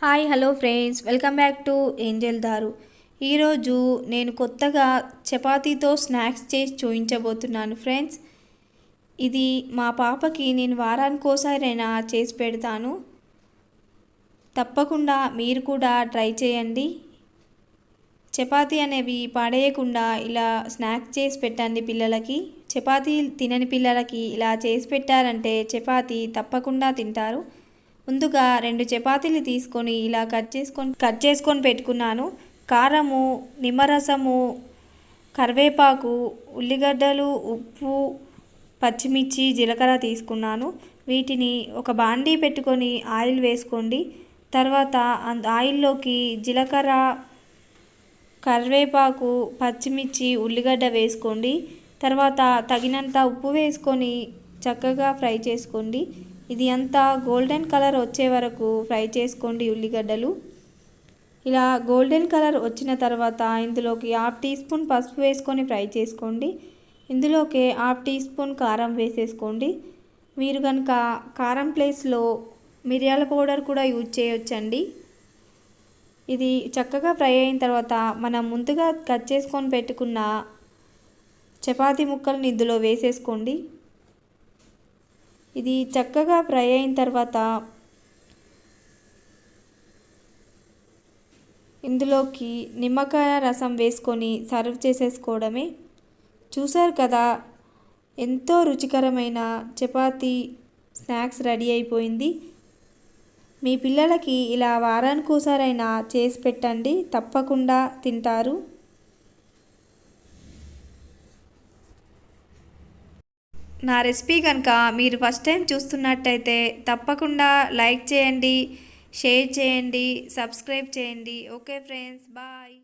Hi hello friends, welcome back to Angel దారు. ఈరోజు నేను కొత్తగా చపాతీతో స్నాక్స్ చేసి చూపించబోతున్నాను ఫ్రెండ్స్. ఇది మా పాపకి నేను వారానికోసారైనా చేసి పెడతాను. తప్పకుండా మీరు కూడా ట్రై చేయండి. చపాతీ అనేవి పడేయకుండా ఇలా స్నాక్స్ చేసి పెట్టండి పిల్లలకి. చపాతీ తినని పిల్లలకి ఇలా చేసి పెట్టారంటే చపాతీ తప్పకుండా తింటారు. ముందుగా 2 చపాతీలు తీసుకొని ఇలా కట్ చేసుకొని పెట్టుకున్నాను. కారము, నిమ్మరసము, కరివేపాకు, ఉల్లిగడ్డలు, ఉప్పు, పచ్చిమిర్చి, జీలకర్ర తీసుకున్నాను. వీటిని ఒక బాండీ పెట్టుకొని ఆయిల్ వేసుకోండి. తర్వాత ఆయిల్లోకి జీలకర్ర, కరివేపాకు, పచ్చిమిర్చి, ఉల్లిగడ్డ వేసుకోండి. తర్వాత తగినంత ఉప్పు వేసుకొని చక్కగా ఫ్రై చేసుకోండి. ఇది అంతా గోల్డెన్ కలర్ వచ్చే వరకు ఫ్రై చేసుకోండి. ఉల్లిగడ్డలు ఇలా గోల్డెన్ కలర్ వచ్చిన తర్వాత ఇందులోకి 1/2 టీ స్పూన్ పసుపు వేసుకొని ఫ్రై చేసుకోండి. ఇందులోకి 1/2 టీ స్పూన్ కారం వేసేసుకోండి. మీరు కనుక కారం ప్లేస్లో మిరియాల పౌడర్ కూడా యూజ్ చేయొచ్చండి. ఇది చక్కగా ఫ్రై అయిన తర్వాత మనం ముందుగా కట్ చేసుకొని పెట్టుకున్న చపాతీ ముక్కల్ని ఇందులో వేసేసుకోండి. ఇది చక్కగా ఫ్రై అయిన తర్వాత ఇందులోకి నిమ్మకాయ రసం వేసుకొని సర్వ్ చేసేసుకోవడమే. చూసారు కదా, ఎంతో రుచికరమైన చపాతీ స్నాక్స్ రెడీ అయిపోయింది. మీ పిల్లలకి ఇలా వారానికోసారైనా చేసి పెట్టండి, తప్పకుండా తింటారు. నా రెసిపీ కనుక మీరు ఫస్ట్ టైం చూస్తున్నట్టయితే తప్పకుండా లైక్ చేయండి, షేర్ చేయండి, సబ్స్క్రైబ్ చేయండి. Okay friends, bye.